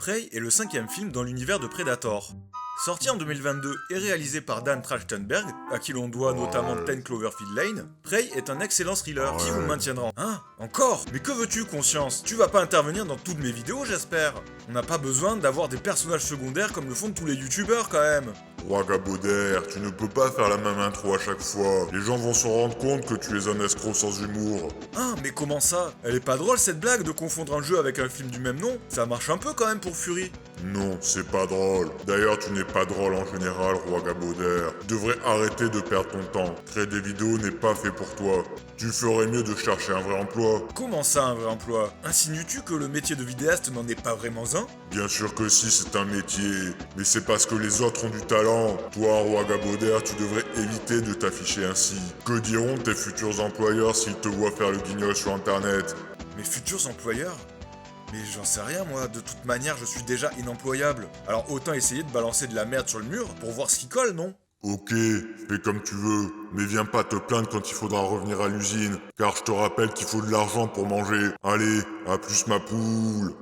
Prey est le 5e film dans l'univers de Predator. Sorti en 2022 et réalisé par Dan Trachtenberg, à qui l'on doit notamment 10 Cloverfield Lane, Prey est un excellent thriller qui vous maintiendra en... Hein? Encore? Mais que veux-tu, Conscience? Tu vas pas intervenir dans toutes mes vidéos, j'espère? On n'a pas besoin d'avoir des personnages secondaires comme le font tous les youtubeurs, quand même. Roi Gabaudère, tu ne peux pas faire la même intro à chaque fois. Les gens vont se rendre compte que tu es un escroc sans humour. Ah, mais comment ça? Elle est pas drôle cette blague de confondre un jeu avec un film du même nom? Ça marche un peu quand même pour Fury. Non, c'est pas drôle. D'ailleurs, tu n'es pas drôle en général, Roi Gabaudère. Tu devrais arrêter de perdre ton temps. Créer des vidéos n'est pas fait pour toi. Tu ferais mieux de chercher un vrai emploi. Comment ça, un vrai emploi? Insinues-tu que le métier de vidéaste n'en est pas vraiment un? Bien sûr que si, c'est un métier. Mais c'est parce que les autres ont du talent. Toi, Roi Gabaudère, tu devrais éviter de t'afficher ainsi. Que diront tes futurs employeurs s'ils te voient faire le guignol sur internet? Mes futurs employeurs? Mais j'en sais rien moi, de toute manière je suis déjà inemployable. Alors autant essayer de balancer de la merde sur le mur pour voir ce qui colle, non? Ok, fais comme tu veux, mais viens pas te plaindre quand il faudra revenir à l'usine, car je te rappelle qu'il faut de l'argent pour manger. Allez, à plus ma poule.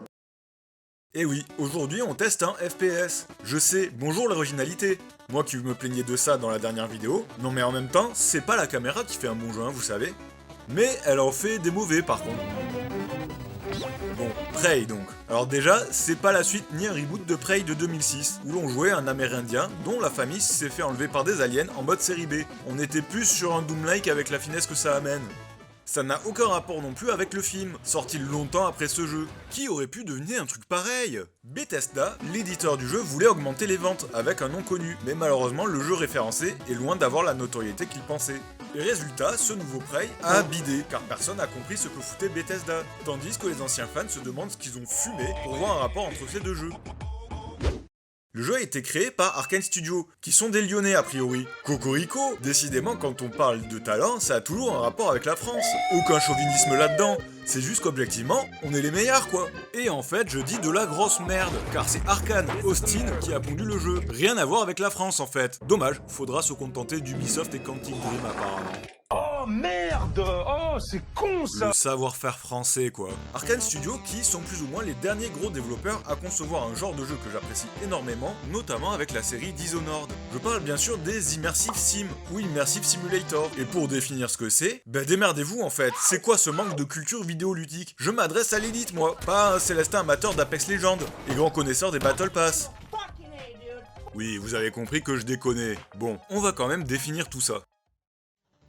Eh oui, aujourd'hui on teste un FPS. Je sais, bonjour l'originalité. Moi qui me plaignais de ça dans la dernière vidéo. Non mais en même temps, c'est pas la caméra qui fait un bon jeu, hein, vous savez. Mais elle en fait des mauvais par contre. Bon, Prey donc. Alors déjà, c'est pas la suite ni un reboot de Prey de 2006, où l'on jouait un Amérindien dont la famille s'est fait enlever par des aliens en mode série B. On était plus sur un Doom-like avec la finesse que ça amène. Ça n'a aucun rapport non plus avec le film, sorti longtemps après ce jeu. Qui aurait pu deviner un truc pareil? Bethesda, l'éditeur du jeu, voulait augmenter les ventes avec un nom connu, mais malheureusement le jeu référencé est loin d'avoir la notoriété qu'il pensait. Et résultat, ce nouveau Prey a bidé, car personne n'a compris ce que foutait Bethesda, tandis que les anciens fans se demandent ce qu'ils ont fumé pour voir un rapport entre ces deux jeux. Le jeu a été créé par Arkane Studios, qui sont des Lyonnais a priori. Cocorico! Décidément, quand on parle de talent, ça a toujours un rapport avec la France. Aucun chauvinisme là-dedans, c'est juste qu'objectivement, on est les meilleurs quoi. Et en fait, je dis de la grosse merde, car c'est Arkane Austin qui a pondu le jeu. Rien à voir avec la France en fait. Dommage, faudra se contenter d'Ubisoft et Quantic Dream apparemment. Oh merde! Oh c'est con ça! Le savoir-faire français quoi. Arkane Studios qui sont plus ou moins les derniers gros développeurs à concevoir un genre de jeu que j'apprécie énormément, notamment avec la série Dishonored. Je parle bien sûr des Immersive Sim ou Immersive Simulator. Et pour définir ce que c'est, bah démerdez-vous en fait. C'est quoi ce manque de culture vidéoludique? Je m'adresse à l'élite moi, pas un célestin amateur d'Apex Legends et grand connaisseur des Battle Pass. Oui, vous avez compris que je déconnais. Bon, on va quand même définir tout ça.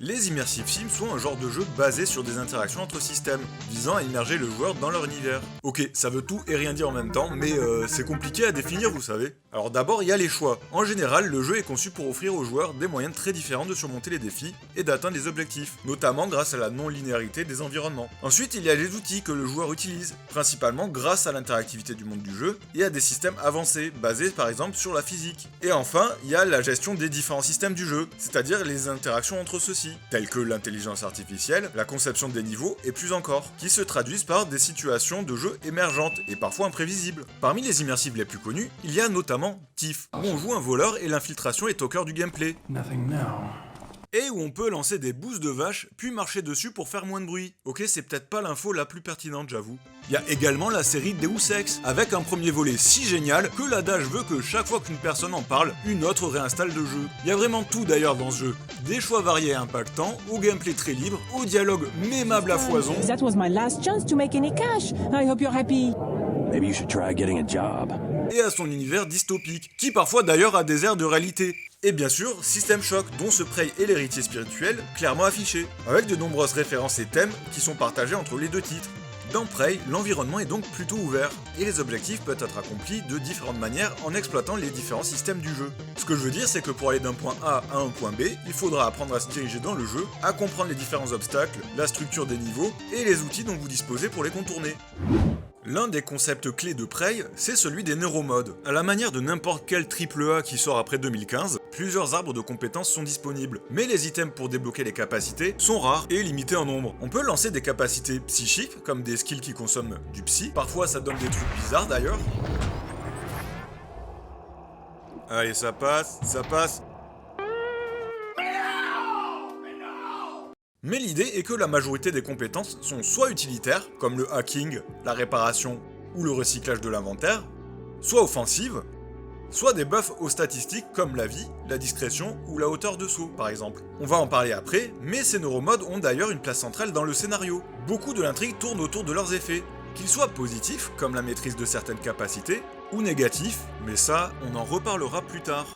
Les Immersive Sims sont un genre de jeu basé sur des interactions entre systèmes, visant à immerger le joueur dans leur univers. Ok, ça veut tout et rien dire en même temps, mais c'est compliqué à définir, vous savez. Alors d'abord, il y a les choix. En général, le jeu est conçu pour offrir aux joueurs des moyens très différents de surmonter les défis et d'atteindre les objectifs, notamment grâce à la non-linéarité des environnements. Ensuite, il y a les outils que le joueur utilise, principalement grâce à l'interactivité du monde du jeu et à des systèmes avancés, basés par exemple sur la physique. Et enfin, il y a la gestion des différents systèmes du jeu, c'est-à-dire les interactions entre ceux-ci, telles que l'intelligence artificielle, la conception des niveaux et plus encore, qui se traduisent par des situations de jeu émergentes et parfois imprévisibles. Parmi les immersives les plus connues, il y a notamment Thief, où on joue un voleur et l'infiltration est au cœur du gameplay. Et où on peut lancer des boosts de vache, puis marcher dessus pour faire moins de bruit. Ok, c'est peut-être pas l'info la plus pertinente, j'avoue. Il y a également la série Deus Ex, avec un premier volet si génial que l'adage veut que chaque fois qu'une personne en parle, une autre réinstalle le jeu. Il y a vraiment tout d'ailleurs dans ce jeu. Des choix variés et impactants, au gameplay très libre, au dialogue mémable à foison. That was my last chance to make any cash. I hope you're happy. Maybe you should try getting a job. Et à son univers dystopique, qui parfois d'ailleurs a des airs de réalité. Et bien sûr, System Shock, dont ce Prey est l'héritier spirituel, clairement affiché, avec de nombreuses références et thèmes qui sont partagés entre les deux titres. Dans Prey, l'environnement est donc plutôt ouvert, et les objectifs peuvent être accomplis de différentes manières en exploitant les différents systèmes du jeu. Ce que je veux dire, c'est que pour aller d'un point A à un point B, il faudra apprendre à se diriger dans le jeu, à comprendre les différents obstacles, la structure des niveaux, et les outils dont vous disposez pour les contourner. L'un des concepts clés de Prey, c'est celui des neuromodes. À la manière de n'importe quel AAA qui sort après 2015, plusieurs arbres de compétences sont disponibles, mais les items pour débloquer les capacités sont rares et limités en nombre. On peut lancer des capacités psychiques, comme des skills qui consomment du psy, parfois ça donne des trucs bizarres d'ailleurs. Allez, ça passe, ça passe. Mais l'idée est que la majorité des compétences sont soit utilitaires, comme le hacking, la réparation ou le recyclage de l'inventaire, soit offensives, soit des buffs aux statistiques comme la vie, la discrétion ou la hauteur de saut par exemple. On va en parler après, mais ces neuromodes ont d'ailleurs une place centrale dans le scénario. Beaucoup de l'intrigue tourne autour de leurs effets, qu'ils soient positifs, comme la maîtrise de certaines capacités, ou négatifs, mais ça, on en reparlera plus tard.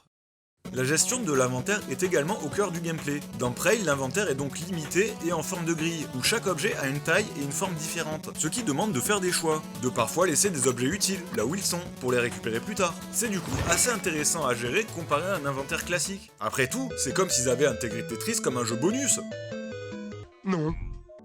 La gestion de l'inventaire est également au cœur du gameplay. Dans Prey, l'inventaire est donc limité et en forme de grille, où chaque objet a une taille et une forme différentes, ce qui demande de faire des choix, de parfois laisser des objets utiles, là où ils sont, pour les récupérer plus tard. C'est du coup assez intéressant à gérer comparé à un inventaire classique. Après tout, c'est comme s'ils avaient intégré Tetris comme un jeu bonus. Non.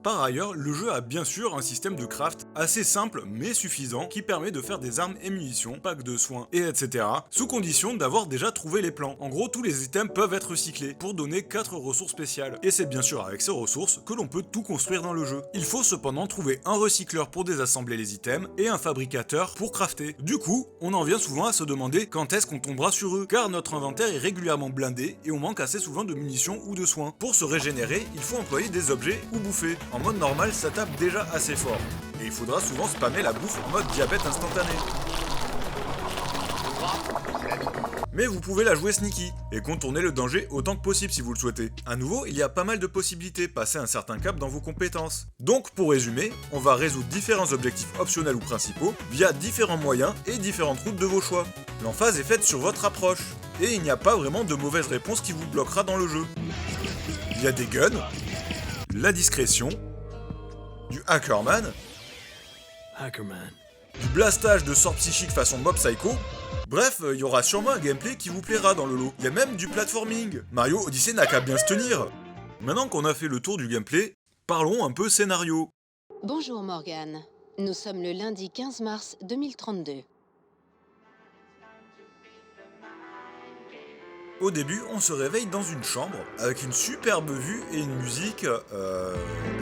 Par ailleurs, le jeu a bien sûr un système de craft assez simple mais suffisant qui permet de faire des armes et munitions, packs de soins et etc. sous condition d'avoir déjà trouvé les plans. En gros, tous les items peuvent être recyclés pour donner 4 ressources spéciales. Et c'est bien sûr avec ces ressources que l'on peut tout construire dans le jeu. Il faut cependant trouver un recycleur pour désassembler les items et un fabricateur pour crafter. Du coup, on en vient souvent à se demander quand est-ce qu'on tombera sur eux, car notre inventaire est régulièrement blindé et on manque assez souvent de munitions ou de soins. Pour se régénérer, il faut employer des objets ou bouffer. En mode normal, ça tape déjà assez fort. Et il faudra souvent spammer la bouffe en mode diabète instantané. Mais vous pouvez la jouer sneaky, et contourner le danger autant que possible si vous le souhaitez. A nouveau, il y a pas mal de possibilités, passer un certain cap dans vos compétences. Donc pour résumer, on va résoudre différents objectifs optionnels ou principaux, via différents moyens et différentes routes de vos choix. L'emphase est faite sur votre approche, et il n'y a pas vraiment de mauvaise réponse qui vous bloquera dans le jeu. Il y a des guns, la discrétion, du Hackerman, du blastage de sorts psychiques façon Mob Psycho. Bref, il y aura sûrement un gameplay qui vous plaira dans le lot. Il y a même du platforming. Mario Odyssey n'a qu'à bien se tenir. Maintenant qu'on a fait le tour du gameplay, parlons un peu scénario. Bonjour Morgane, nous sommes le lundi 15 mars 2032. Au début, on se réveille dans une chambre, avec une superbe vue et une musique,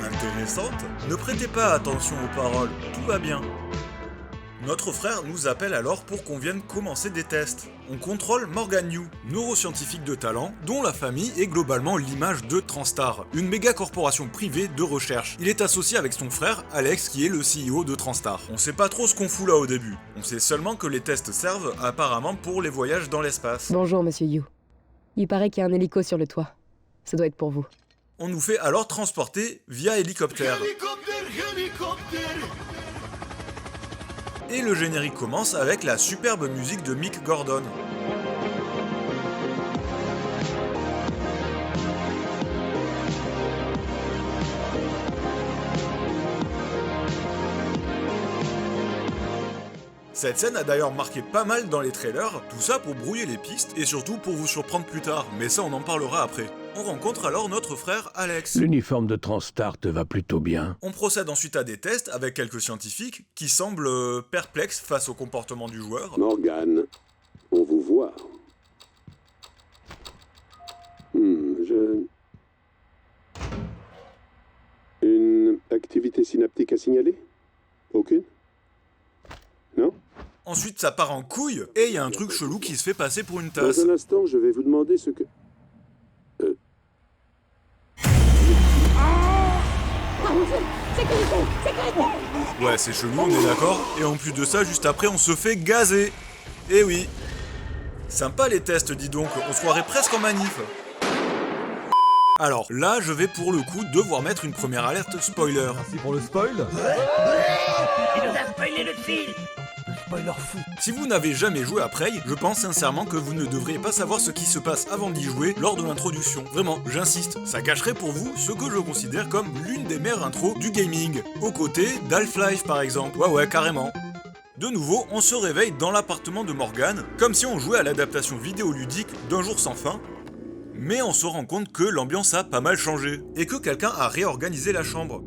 intéressante. Ne prêtez pas attention aux paroles, tout va bien. Notre frère nous appelle alors pour qu'on vienne commencer des tests. On contrôle Morgan New, neuroscientifique de talent, dont la famille est globalement l'image de Transtar, une méga corporation privée de recherche. Il est associé avec son frère, Alex, qui est le CEO de Transtar. On sait pas trop ce qu'on fout là au début. On sait seulement que les tests servent apparemment pour les voyages dans l'espace. Bonjour, monsieur Yu. Il paraît qu'il y a un hélico sur le toit. Ça doit être pour vous. On nous fait alors transporter via hélicoptère. Et le générique commence avec la superbe musique de Mick Gordon. Cette scène a d'ailleurs marqué pas mal dans les trailers, tout ça pour brouiller les pistes et surtout pour vous surprendre plus tard, mais ça on en parlera après. On rencontre alors notre frère Alex. L'uniforme de Transtar te va plutôt bien. On procède ensuite à des tests avec quelques scientifiques qui semblent perplexes face au comportement du joueur. Morgane, on vous voit. Une activité synaptique à signaler? Aucune? Non? Ensuite ça part en couille et il y a un truc chelou qui se fait passer pour une tasse. Dans un instant, je vais vous demander ce que... Ouais, c'est chelou, on est d'accord. Et en plus de ça, juste après, on se fait gazer. Eh oui. Sympa les tests, dis donc. On se croirait presque en manif. Alors, là, je vais pour le coup devoir mettre une première alerte spoiler. Merci pour le spoil. Il nous a spoilé le film. Spoiler fou. Si vous n'avez jamais joué à Prey, je pense sincèrement que vous ne devriez pas savoir ce qui se passe avant d'y jouer lors de l'introduction. Vraiment, j'insiste, ça cacherait pour vous ce que je considère comme l'une des meilleures intros du gaming, aux côtés d'Half-Life par exemple. Ouais, carrément. De nouveau, on se réveille dans l'appartement de Morgane, comme si on jouait à l'adaptation vidéoludique d'Un jour sans fin, mais on se rend compte que l'ambiance a pas mal changé, et que quelqu'un a réorganisé la chambre.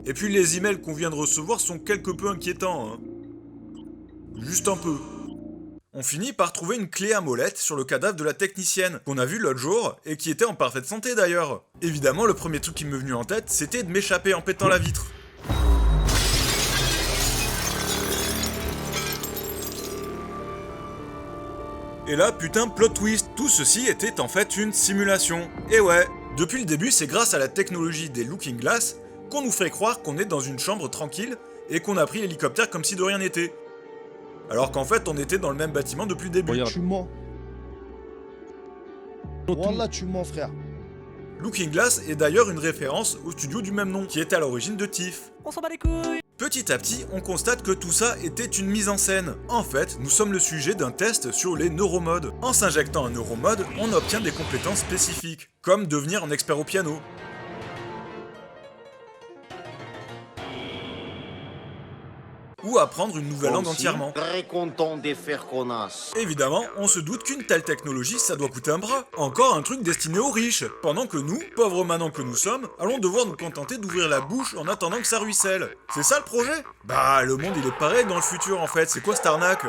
Et puis les emails qu'on vient de recevoir sont quelque peu inquiétants, hein. Juste un peu. On finit par trouver une clé à molette sur le cadavre de la technicienne, qu'on a vu l'autre jour, et qui était en parfaite santé d'ailleurs. Évidemment, le premier truc qui m'est venu en tête, c'était de m'échapper en pétant la vitre. Et là, putain, plot twist, tout ceci était en fait une simulation. Et ouais, depuis le début, c'est grâce à la technologie des Looking Glass qu'on nous fait croire qu'on est dans une chambre tranquille et qu'on a pris l'hélicoptère comme si de rien n'était. alors qu'en fait on était dans le même bâtiment depuis le début. Tu mens. Wallah, tu mens, frère. Looking Glass est d'ailleurs une référence au studio du même nom, qui est à l'origine de TIFF. On s'en bat les couilles. Petit à petit, on constate que tout ça était une mise en scène. En fait, nous sommes le sujet d'un test sur les neuromodes. En s'injectant un neuromode, on obtient des compétences spécifiques, comme devenir un expert au piano. Ou apprendre une nouvelle langue entièrement. Très content des faire connasse. Évidemment, on se doute qu'une telle technologie, ça doit coûter un bras. Encore un truc destiné aux riches, pendant que nous, pauvres manants que nous sommes, allons devoir nous contenter d'ouvrir la bouche en attendant que ça ruisselle. C'est ça le projet? Bah, le monde il est pareil dans le futur en fait, c'est quoi cette arnaque?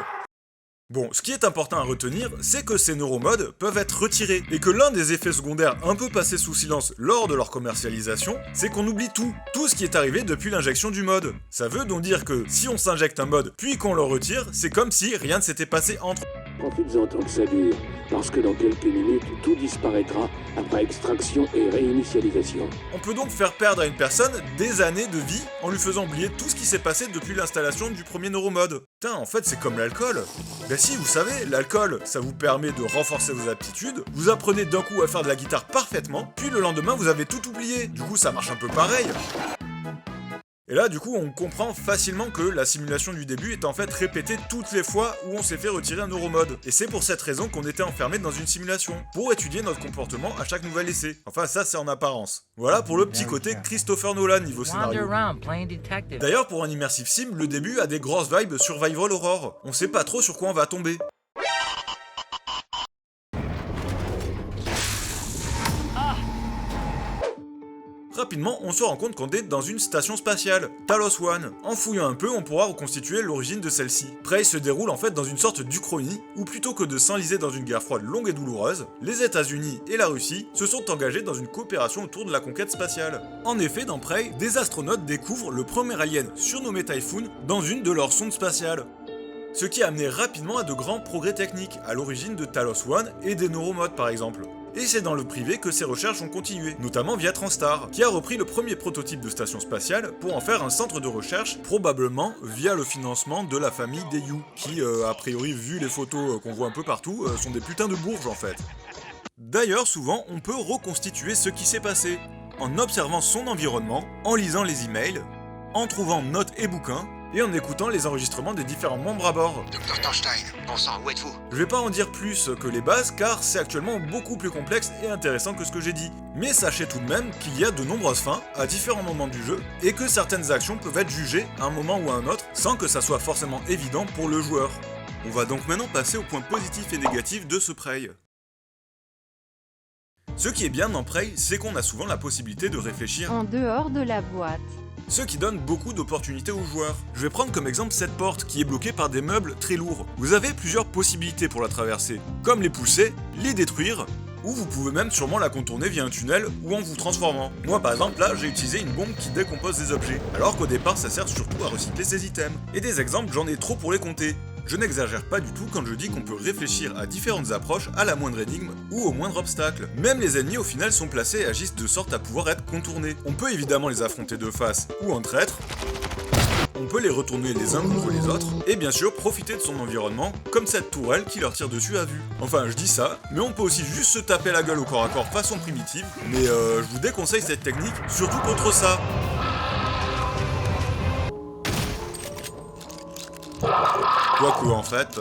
Bon, ce qui est important à retenir, c'est que ces neuromodes peuvent être retirés, et que l'un des effets secondaires un peu passés sous silence lors de leur commercialisation, c'est qu'on oublie tout ce qui est arrivé depuis l'injection du mode. Ça veut donc dire que si on s'injecte un mode puis qu'on le retire, c'est comme si rien ne s'était passé entre. Profites-en tant que ça dure, parce que dans quelques minutes, tout disparaîtra après extraction et réinitialisation. On peut donc faire perdre à une personne des années de vie en lui faisant oublier tout ce qui s'est passé depuis l'installation du premier neuromode. Putain, en fait, c'est comme l'alcool. Ben si, vous savez, l'alcool, ça vous permet de renforcer vos aptitudes, vous apprenez d'un coup à faire de la guitare parfaitement, puis le lendemain, vous avez tout oublié. Du coup, ça marche un peu pareil. Et là, du coup, on comprend facilement que la simulation du début est en fait répétée toutes les fois où on s'est fait retirer un neuromode. Et c'est pour cette raison qu'on était enfermé dans une simulation, pour étudier notre comportement à chaque nouvel essai. Enfin, ça, c'est en apparence. Voilà pour le petit côté Christopher Nolan niveau scénario. D'ailleurs, pour un immersive sim, le début a des grosses vibes survival horror. On sait pas trop sur quoi on va tomber. Rapidement, on se rend compte qu'on est dans une station spatiale, Talos One. En fouillant un peu, on pourra reconstituer l'origine de celle-ci. Prey se déroule en fait dans une sorte d'Uchronie, où plutôt que de s'enliser dans une guerre froide longue et douloureuse, les États-Unis et la Russie se sont engagés dans une coopération autour de la conquête spatiale. En effet, dans Prey, des astronautes découvrent le premier alien surnommé Typhoon dans une de leurs sondes spatiales. Ce qui a amené rapidement à de grands progrès techniques, à l'origine de Talos One et des neuromodes par exemple. Et c'est dans le privé que ces recherches ont continué, notamment via Transtar, qui a repris le premier prototype de station spatiale pour en faire un centre de recherche, probablement via le financement de la famille Dayu, qui, a priori, vu les photos qu'on voit un peu partout, sont des putains de bourges en fait. D'ailleurs, souvent, on peut reconstituer ce qui s'est passé, en observant son environnement, en lisant les emails, en trouvant notes et bouquins, et en écoutant les enregistrements des différents membres à bord. Dr Thorstein, bon sang, où êtes-vous? Je vais pas en dire plus que les bases, car c'est actuellement beaucoup plus complexe et intéressant que ce que j'ai dit. Mais sachez tout de même qu'il y a de nombreuses fins à différents moments du jeu, et que certaines actions peuvent être jugées à un moment ou à un autre, sans que ça soit forcément évident pour le joueur. On va donc maintenant passer aux points positifs et négatifs de ce Prey. Ce qui est bien dans Prey, c'est qu'on a souvent la possibilité de réfléchir en dehors de la boîte. Ce qui donne beaucoup d'opportunités aux joueurs. Je vais prendre comme exemple cette porte qui est bloquée par des meubles très lourds. Vous avez plusieurs possibilités pour la traverser, comme les pousser, les détruire, ou vous pouvez même sûrement la contourner via un tunnel ou en vous transformant. Moi par exemple là j'ai utilisé une bombe qui décompose des objets, alors qu'au départ ça sert surtout à recycler ses items. Et des exemples j'en ai trop pour les compter. Je n'exagère pas du tout quand je dis qu'on peut réfléchir à différentes approches à la moindre énigme ou au moindre obstacle. Même les ennemis au final sont placés et agissent de sorte à pouvoir être contournés. On peut évidemment les affronter de face ou en traître, on peut les retourner les uns contre les autres, et bien sûr profiter de son environnement, comme cette tourelle qui leur tire dessus à vue. Enfin je dis ça, mais on peut aussi juste se taper la gueule au corps à corps façon primitive, mais je vous déconseille cette technique, surtout contre ça. Quoique en fait...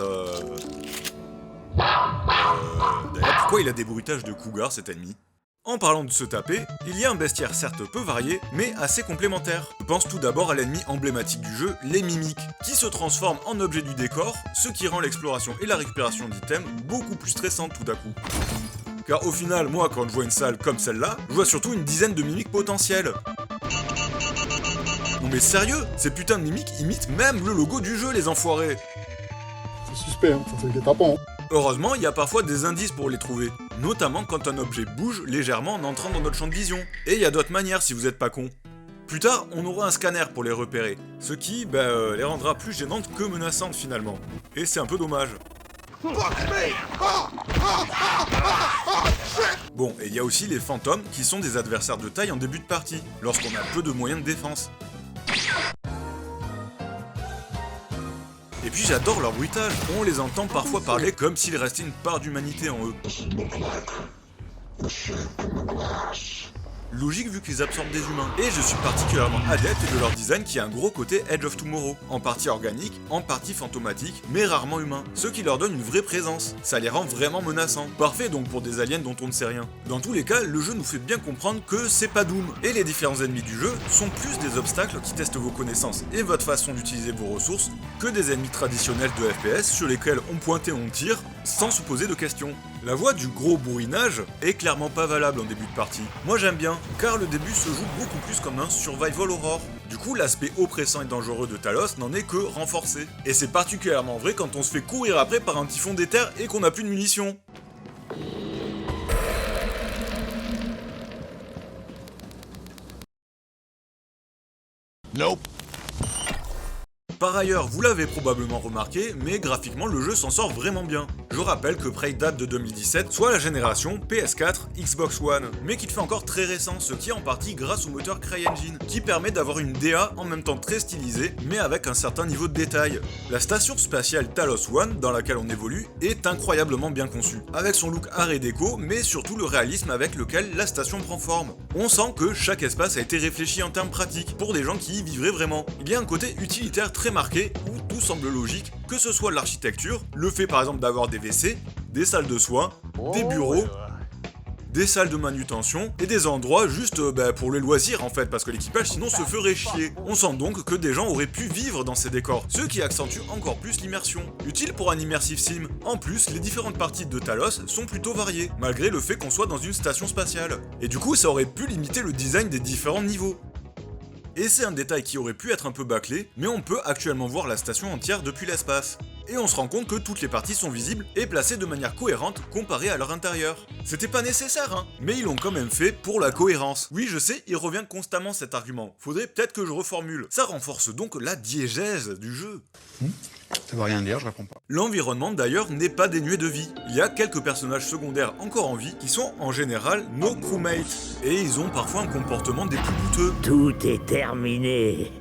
D'ailleurs, pourquoi il a des bruitages de cougar cet ennemi? En parlant de se taper, il y a un bestiaire certes peu varié, mais assez complémentaire. Je pense tout d'abord à l'ennemi emblématique du jeu, les mimiques, qui se transforment en objet du décor, ce qui rend l'exploration et la récupération d'items beaucoup plus stressantes tout à coup. Car au final, moi quand je vois une salle comme celle-là, je vois surtout une dizaine de mimiques potentielles. Non mais sérieux, ces putains de mimiques imitent même le logo du jeu, les enfoirés. C'est suspect, hein, ça fait guet-apens. Heureusement, il y a parfois des indices pour les trouver, notamment quand un objet bouge légèrement en entrant dans notre champ de vision. Et il y a d'autres manières si vous êtes pas con. Plus tard, on aura un scanner pour les repérer, ce qui, les rendra plus gênantes que menaçantes finalement. Et c'est un peu dommage. Bon, et il y a aussi les fantômes qui sont des adversaires de taille en début de partie, lorsqu'on a peu de moyens de défense. Et puis j'adore leur bruitage, on les entend parfois parler comme s'il restait une part d'humanité en eux. Logique vu qu'ils absorbent des humains. Et je suis particulièrement adepte de leur design qui a un gros côté Edge of Tomorrow, en partie organique, en partie fantomatique, mais rarement humain, ce qui leur donne une vraie présence, ça les rend vraiment menaçants. Parfait donc pour des aliens dont on ne sait rien. Dans tous les cas, le jeu nous fait bien comprendre que c'est pas Doom, et les différents ennemis du jeu sont plus des obstacles qui testent vos connaissances et votre façon d'utiliser vos ressources, que des ennemis traditionnels de FPS sur lesquels on pointe et on tire, sans se poser de questions. La voie du gros bourrinage est clairement pas valable en début de partie. Moi j'aime bien, car le début se joue beaucoup plus comme un survival horror. Du coup l'aspect oppressant et dangereux de Talos n'en est que renforcé. Et c'est particulièrement vrai quand on se fait courir après par un typhon d'éther et qu'on n'a plus de munitions. Nope. Par ailleurs, vous l'avez probablement remarqué, mais graphiquement le jeu s'en sort vraiment bien. Je rappelle que Prey date de 2017, soit la génération PS4, Xbox One, mais qu'il fait encore très récent, ce qui est en partie grâce au moteur CryEngine, qui permet d'avoir une DA en même temps très stylisée, mais avec un certain niveau de détail. La station spatiale Talos One, dans laquelle on évolue, est incroyablement bien conçue, avec son look art et déco, mais surtout le réalisme avec lequel la station prend forme. On sent que chaque espace a été réfléchi en termes pratiques, pour des gens qui y vivraient vraiment. Il y a un côté utilitaire très marqué, où tout semble logique, que ce soit l'architecture, le fait par exemple d'avoir des WC, des salles de soins, des bureaux, des salles de manutention, et des endroits juste pour les loisirs en fait, parce que l'équipage sinon se ferait chier. On sent donc que des gens auraient pu vivre dans ces décors, ce qui accentue encore plus l'immersion. Utile pour un immersive sim. En plus, les différentes parties de Talos sont plutôt variées, malgré le fait qu'on soit dans une station spatiale. Et du coup, ça aurait pu limiter le design des différents niveaux. Et c'est un détail qui aurait pu être un peu bâclé, mais on peut actuellement voir la station entière depuis l'espace. Et on se rend compte que toutes les parties sont visibles et placées de manière cohérente comparée à leur intérieur. C'était pas nécessaire, hein, mais ils l'ont quand même fait pour la cohérence. Oui, je sais, il revient constamment cet argument. Faudrait peut-être que je reformule. Ça renforce donc la diégèse du jeu. Ça veut rien dire, je réponds pas. L'environnement d'ailleurs n'est pas dénué de vie. Il y a quelques personnages secondaires encore en vie qui sont en général nos crewmates. Et ils ont parfois un comportement des plus douteux. Tout est terminé.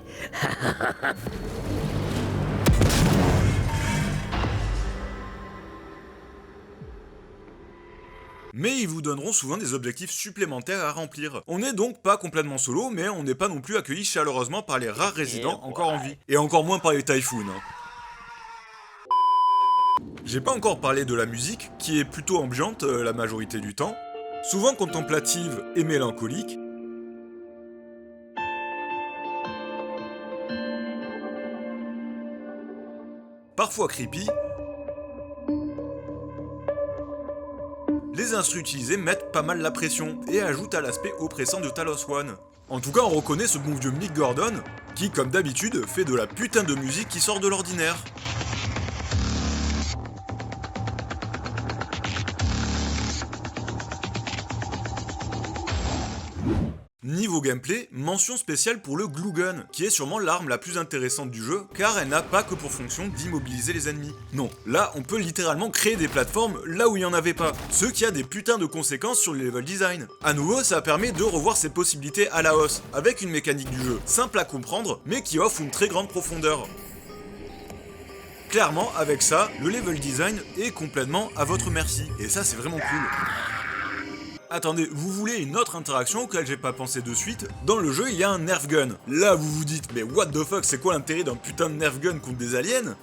Mais ils vous donneront souvent des objectifs supplémentaires à remplir. On n'est donc pas complètement solo, mais on n'est pas non plus accueilli chaleureusement par les rares résidents encore en vie. Et encore moins par les Typhoons. J'ai pas encore parlé de la musique, qui est plutôt ambiante la majorité du temps, souvent contemplative et mélancolique, parfois creepy. Les instrus utilisés mettent pas mal la pression et ajoutent à l'aspect oppressant de Talos One. En tout cas, on reconnaît ce bon vieux Mick Gordon, qui comme d'habitude fait de la putain de musique qui sort de l'ordinaire. Niveau gameplay, mention spéciale pour le Glue Gun, qui est sûrement l'arme la plus intéressante du jeu, car elle n'a pas que pour fonction d'immobiliser les ennemis. Non, là on peut littéralement créer des plateformes là où il n'y en avait pas, ce qui a des putains de conséquences sur le level design. A nouveau, ça permet de revoir ses possibilités à la hausse, avec une mécanique du jeu simple à comprendre, mais qui offre une très grande profondeur. Clairement, avec ça, le level design est complètement à votre merci, et ça c'est vraiment cool. Attendez, vous voulez une autre interaction auquel j'ai pas pensé de suite? Dans le jeu, il y a un Nerf Gun. Là, vous vous dites, mais what the fuck, c'est quoi l'intérêt d'un putain de Nerf Gun contre des aliens?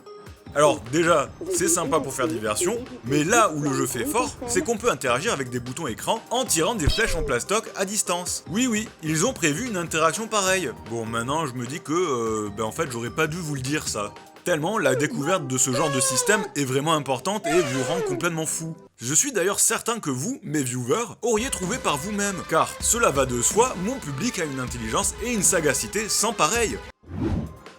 Alors, déjà, c'est sympa pour faire diversion, mais là où le jeu fait fort, c'est qu'on peut interagir avec des boutons écran en tirant des flèches en plastoc à distance. Oui, ils ont prévu une interaction pareille. Bon, maintenant, je me dis que, en fait, j'aurais pas dû vous le dire, ça. Tellement la découverte de ce genre de système est vraiment importante et vous rend complètement fou. Je suis d'ailleurs certain que vous, mes viewers, auriez trouvé par vous-même, car cela va de soi, mon public a une intelligence et une sagacité sans pareil.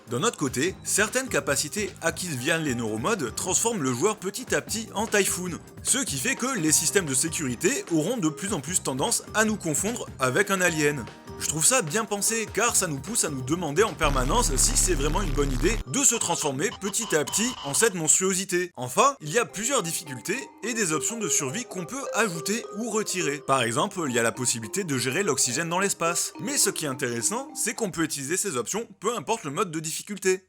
D'un autre côté, certaines capacités acquises via les neuromodes transforment le joueur petit à petit en Typhoon, ce qui fait que les systèmes de sécurité auront de plus en plus tendance à nous confondre avec un alien. Je trouve ça bien pensé, car ça nous pousse à nous demander en permanence si c'est vraiment une bonne idée de se transformer petit à petit en cette monstruosité. Enfin, il y a plusieurs difficultés et des options de survie qu'on peut ajouter ou retirer. Par exemple, il y a la possibilité de gérer l'oxygène dans l'espace. Mais ce qui est intéressant, c'est qu'on peut utiliser ces options peu importe le mode de difficulté.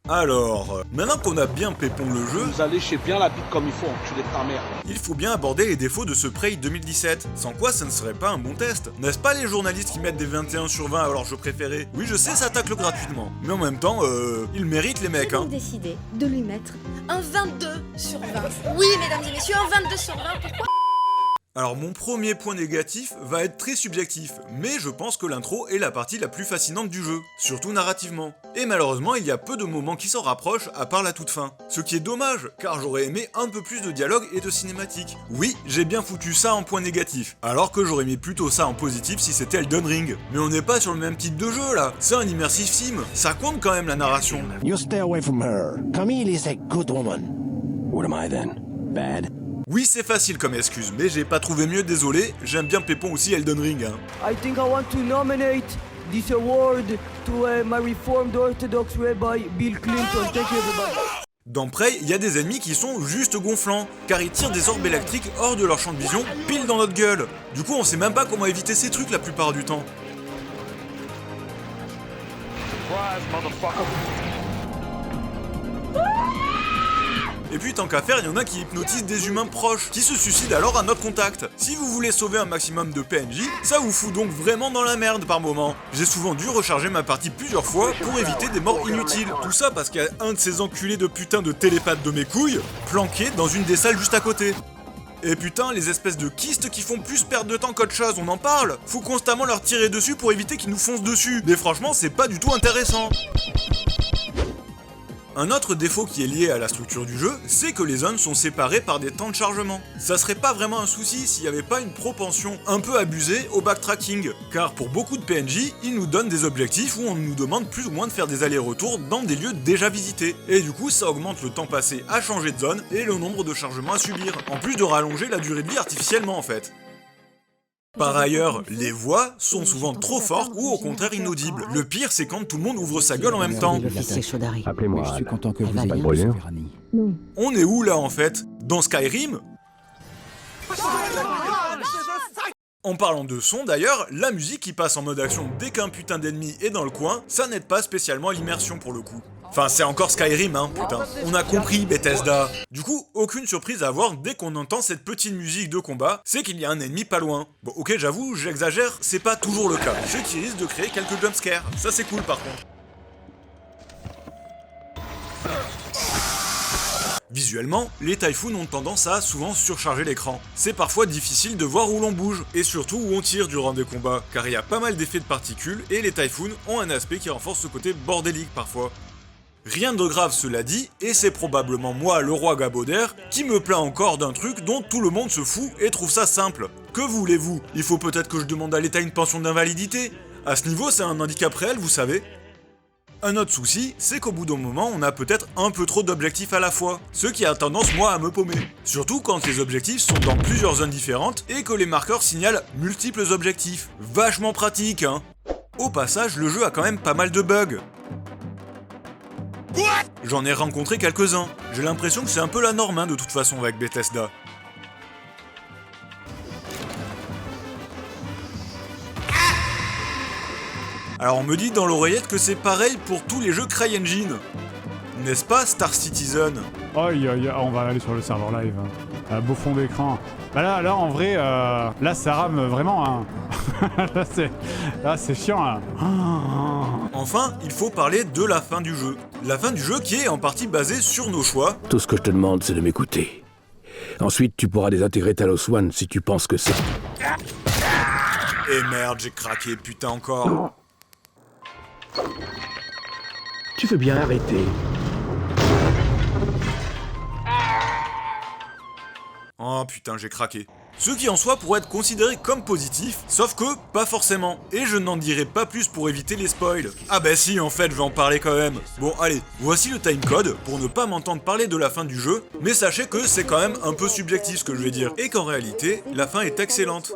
Alors, maintenant qu'on a bien pépon le jeu, Vous allez chez bien la bite comme il faut, enculé de ta mère. il faut bien aborder les défauts de ce Prey 2017, sans quoi ça ne serait pas un bon test. N'est-ce pas les journalistes qui mettent des 21 sur 20 à leur jeu préféré? Oui, je sais, ça tacle gratuitement. Mais en même temps, ils méritent les mecs, hein. J'ai décidé de lui mettre un 22 sur 20. Oui, mesdames et messieurs, un 22 sur 20, pourquoi? Alors mon premier point négatif va être très subjectif, mais je pense que l'intro est la partie la plus fascinante du jeu, surtout narrativement. Et malheureusement, il y a peu de moments qui s'en rapprochent à part la toute fin. Ce qui est dommage, car j'aurais aimé un peu plus de dialogue et de cinématique. Oui, j'ai bien foutu ça en point négatif, alors que j'aurais mis plutôt ça en positif si c'était Elden Ring. Mais on n'est pas sur le même type de jeu là, c'est un immersive sim, ça compte quand même la narration. You stay away from her. Camille is a good woman. What am I then? Bad? Oui, c'est facile comme excuse, mais j'ai pas trouvé mieux, désolé, j'aime bien Pépon aussi Elden Ring. Hein. I think I want to nominate this award to my Reformed Orthodox Rabbi Bill Clinton. Thank you everybody. Dans Prey, il y a des ennemis qui sont juste gonflants, car ils tirent des orbes électriques hors de leur champ de vision, pile dans notre gueule. Du coup, on sait même pas comment éviter ces trucs la plupart du temps. Et puis tant qu'à faire, il y en a qui hypnotisent des humains proches, qui se suicident alors à notre contact. Si vous voulez sauver un maximum de PNJ, ça vous fout donc vraiment dans la merde par moment. J'ai souvent dû recharger ma partie plusieurs fois pour éviter des morts inutiles. Tout ça parce qu'il y a un de ces enculés de putain de télépathes de mes couilles, planqué dans une des salles juste à côté. Et putain, les espèces de kystes qui font plus perdre de temps qu'autre chose, on en parle. Faut constamment leur tirer dessus pour éviter qu'ils nous foncent dessus. Mais franchement, c'est pas du tout intéressant. Un autre défaut qui est lié à la structure du jeu, c'est que les zones sont séparées par des temps de chargement. Ça serait pas vraiment un souci s'il n'y avait pas une propension un peu abusée au backtracking, car pour beaucoup de PNJ, ils nous donnent des objectifs où on nous demande plus ou moins de faire des allers-retours dans des lieux déjà visités. Et du coup, ça augmente le temps passé à changer de zone et le nombre de chargements à subir, en plus de rallonger la durée de vie artificiellement en fait. Par ailleurs, les voix sont souvent trop fortes ou au contraire inaudibles. Le pire, c'est quand tout le monde ouvre sa gueule en même temps. Appelez-moi. Je suis content que vous Pas de ayez brûlure. On est où là en fait? Dans Skyrim? En parlant de son d'ailleurs, la musique qui passe en mode action dès qu'un putain d'ennemi est dans le coin, ça n'aide pas spécialement à l'immersion pour le coup. Enfin, c'est encore Skyrim, hein, putain. On a compris, Bethesda. Du coup, aucune surprise à avoir dès qu'on entend cette petite musique de combat, c'est qu'il y a un ennemi pas loin. Bon, ok, j'avoue, j'exagère, c'est pas toujours le cas. Ce qui risque de créer quelques jumpscares. Ça, c'est cool par contre. Visuellement, les Typhoons ont tendance à souvent surcharger l'écran. C'est parfois difficile de voir où l'on bouge, et surtout où on tire durant des combats, car il y a pas mal d'effets de particules, et les Typhoons ont un aspect qui renforce ce côté bordélique parfois. Rien de grave cela dit, et c'est probablement moi, le roi Gaboder, qui me plaint encore d'un truc dont tout le monde se fout et trouve ça simple. Que voulez-vous? Il faut peut-être que je demande à l'État une pension d'invalidité? À ce niveau, c'est un handicap réel, vous savez. Un autre souci, c'est qu'au bout d'un moment, on a peut-être un peu trop d'objectifs à la fois, ce qui a tendance moi à me paumer. Surtout quand les objectifs sont dans plusieurs zones différentes et que les marqueurs signalent multiples objectifs. Vachement pratique, hein. Au passage, le jeu a quand même pas mal de bugs. J'en ai rencontré quelques-uns. J'ai l'impression que c'est un peu la norme, hein, de toute façon avec Bethesda. Alors on me dit dans l'oreillette que c'est pareil pour tous les jeux CryEngine. N'est-ce pas, Star Citizen? On va aller sur le serveur live. Beau fond d'écran. Bah là, en vrai, là, ça rame vraiment. Hein. là, c'est chiant. Là. Enfin, il faut parler de la fin du jeu. La fin du jeu qui est en partie basée sur nos choix. Tout ce que je te demande, c'est de m'écouter. Ensuite, tu pourras désintégrer Talos One si tu penses que c'est... Et merde, j'ai craqué, putain encore. Tu veux bien arrêter? Oh putain, j'ai craqué. Ce qui en soi pourrait être considéré comme positif, sauf que pas forcément. Et je n'en dirai pas plus pour éviter les spoils. Ah bah si, en fait, je vais en parler quand même. Bon, allez, voici le timecode pour ne pas m'entendre parler de la fin du jeu, mais sachez que c'est quand même un peu subjectif ce que je vais dire, et qu'en réalité, la fin est excellente.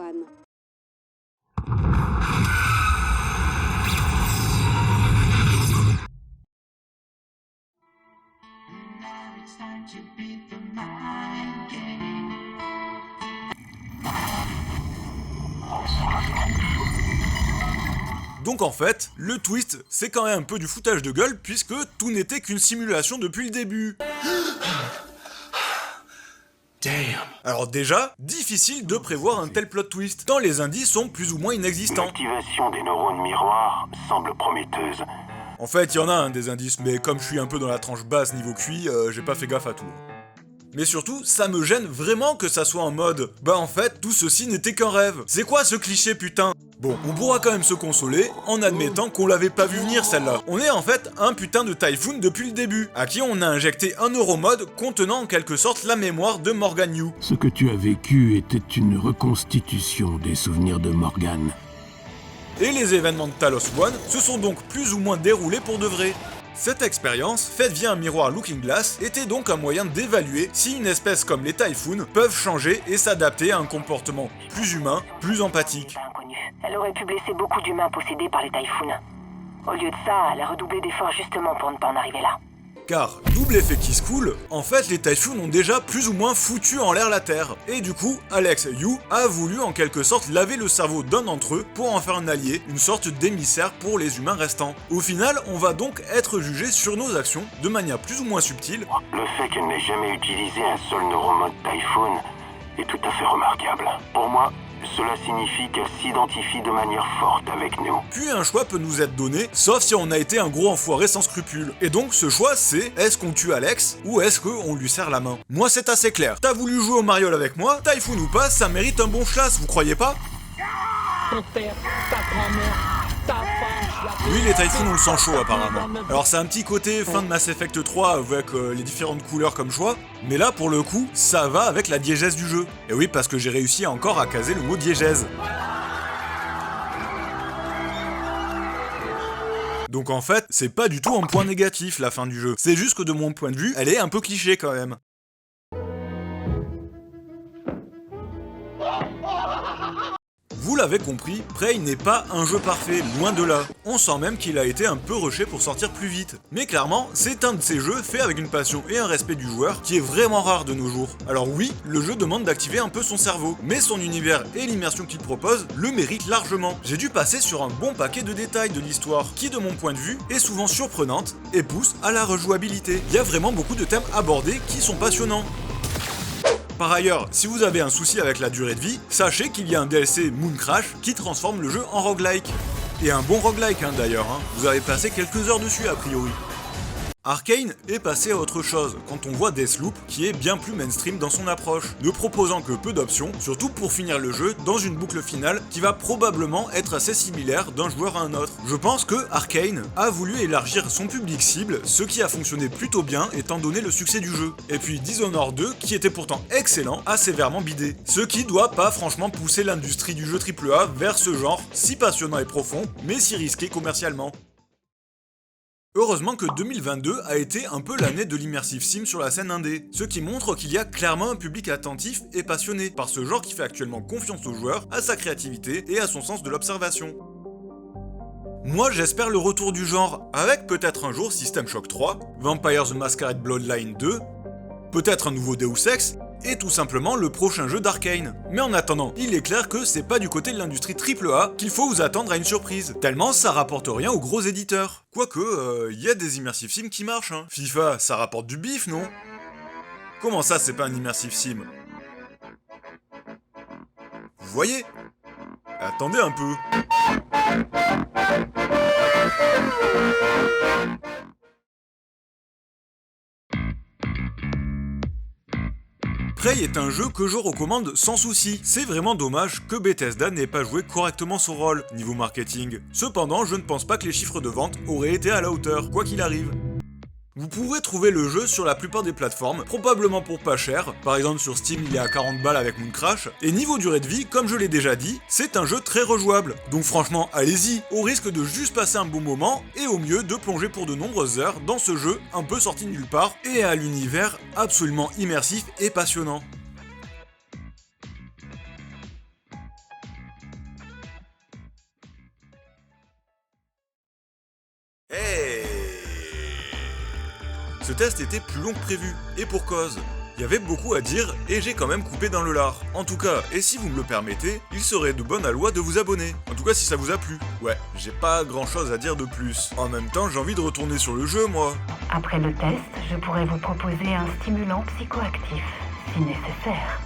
Donc en fait, le twist, c'est quand même un peu du foutage de gueule puisque tout n'était qu'une simulation depuis le début. Damn. Alors déjà, difficile de prévoir un tel plot twist, tant les indices sont plus ou moins inexistants. L'activation des neurones miroirs semble prometteuse. En fait, il y en a des indices, mais comme je suis un peu dans la tranche basse niveau QI, j'ai pas fait gaffe à tout. Mais surtout, ça me gêne vraiment que ça soit en mode « Bah en fait, tout ceci n'était qu'un rêve. C'est quoi ce cliché putain ?» Bon, on pourra quand même se consoler en admettant qu'on l'avait pas vu venir celle-là. On est en fait un putain de Typhoon depuis le début, à qui on a injecté un neuromode contenant en quelque sorte la mémoire de Morgan Yu. Ce que tu as vécu était une reconstitution des souvenirs de Morgan. Et les événements de Talos One se sont donc plus ou moins déroulés pour de vrai. Cette expérience, faite via un miroir Looking Glass, était donc un moyen d'évaluer si une espèce comme les Typhoons peuvent changer et s'adapter à un comportement plus humain, plus empathique. Elle aurait pu blesser beaucoup d'humains possédés par les Typhoons. Au lieu de ça, elle a redoublé d'efforts justement pour ne pas en arriver là. Car, double effet qui se coule, en fait les Typhoons ont déjà plus ou moins foutu en l'air la Terre. Et du coup, Alex Yu a voulu en quelque sorte laver le cerveau d'un d'entre eux pour en faire un allié, une sorte d'émissaire pour les humains restants. Au final, on va donc être jugé sur nos actions de manière plus ou moins subtile. Le fait qu'elle n'ait jamais utilisé un seul neuromode Typhoon est tout à fait remarquable. Pour moi, cela signifie qu'elle s'identifie de manière forte avec nous. Puis un choix peut nous être donné, sauf si on a été un gros enfoiré sans scrupules. Et donc ce choix c'est, est-ce qu'on tue Alex ou est-ce qu'on lui serre la main? Moi c'est assez clair, t'as voulu jouer au mariole avec moi, Typhoon ou pas, ça mérite un bon chlasse, vous croyez pas? Ton père, ta grand-mère, ta femme... Oui, les Typhoons ont le sang chaud apparemment. Alors c'est un petit côté fin de Mass Effect 3 avec les différentes couleurs comme choix, mais là pour le coup, ça va avec la diégèse du jeu. Et oui, parce que j'ai réussi encore à caser le mot diégèse. Donc en fait, c'est pas du tout un point négatif la fin du jeu. C'est juste que de mon point de vue, elle est un peu cliché quand même. Vous l'avez compris, Prey n'est pas un jeu parfait, loin de là. On sent même qu'il a été un peu rushé pour sortir plus vite. Mais clairement, c'est un de ces jeux faits avec une passion et un respect du joueur qui est vraiment rare de nos jours. Alors oui, le jeu demande d'activer un peu son cerveau, mais son univers et l'immersion qu'il propose le méritent largement. J'ai dû passer sur un bon paquet de détails de l'histoire, qui de mon point de vue est souvent surprenante et pousse à la rejouabilité. Il y a vraiment beaucoup de thèmes abordés qui sont passionnants. Par ailleurs, si vous avez un souci avec la durée de vie, sachez qu'il y a un DLC Moon Crash qui transforme le jeu en roguelike. Et un bon roguelike d'ailleurs, vous avez passé quelques heures dessus a priori. Arkane est passé à autre chose quand on voit Deathloop qui est bien plus mainstream dans son approche, ne proposant que peu d'options, surtout pour finir le jeu dans une boucle finale qui va probablement être assez similaire d'un joueur à un autre. Je pense que Arkane a voulu élargir son public cible, ce qui a fonctionné plutôt bien étant donné le succès du jeu. Et puis Dishonored 2 qui était pourtant excellent, a sévèrement bidé. Ce qui doit pas franchement pousser l'industrie du jeu AAA vers ce genre si passionnant et profond, mais si risqué commercialement. Heureusement que 2022 a été un peu l'année de l'immersive sim sur la scène indé, ce qui montre qu'il y a clairement un public attentif et passionné par ce genre qui fait actuellement confiance aux joueurs, à sa créativité et à son sens de l'observation. Moi j'espère le retour du genre, avec peut-être un jour System Shock 3, Vampire the Masquerade Bloodline 2, peut-être un nouveau Deus Ex, et tout simplement le prochain jeu d'Arkane. Mais en attendant, il est clair que c'est pas du côté de l'industrie AAA qu'il faut vous attendre à une surprise, tellement ça rapporte rien aux gros éditeurs. Quoique, y a des immersive sims qui marchent, FIFA, ça rapporte du bif, non? Comment ça, c'est pas un immersive sim? Vous voyez? Attendez un peu. Prey est un jeu que je recommande sans souci. C'est vraiment dommage que Bethesda n'ait pas joué correctement son rôle niveau marketing. Cependant, je ne pense pas que les chiffres de vente auraient été à la hauteur, quoi qu'il arrive. Vous pourrez trouver le jeu sur la plupart des plateformes, probablement pour pas cher, par exemple sur Steam il est à 40 balles avec Moon Crash, et niveau durée de vie, comme je l'ai déjà dit, c'est un jeu très rejouable. Donc franchement, allez-y, au risque de juste passer un bon moment, et au mieux de plonger pour de nombreuses heures dans ce jeu un peu sorti de nulle part, et à l'univers absolument immersif et passionnant. Ce test était plus long que prévu, et pour cause. Il y avait beaucoup à dire, et j'ai quand même coupé dans le lard. En tout cas, et si vous me le permettez, il serait de bonne loi de vous abonner. En tout tout cas si ça vous a plu. Ouais, j'ai pas grand chose à dire de plus. En même temps, j'ai envie de retourner sur le jeu, moi. Après le test, je pourrais vous proposer un stimulant psychoactif, si nécessaire.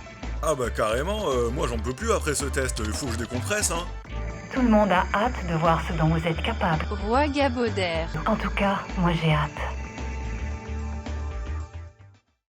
Ah bah carrément, moi j'en peux plus après ce test, il faut que je décompresse, hein. Tout le monde a hâte de voir ce dont vous êtes capable. Roi Gaboder. En tout cas, moi j'ai hâte.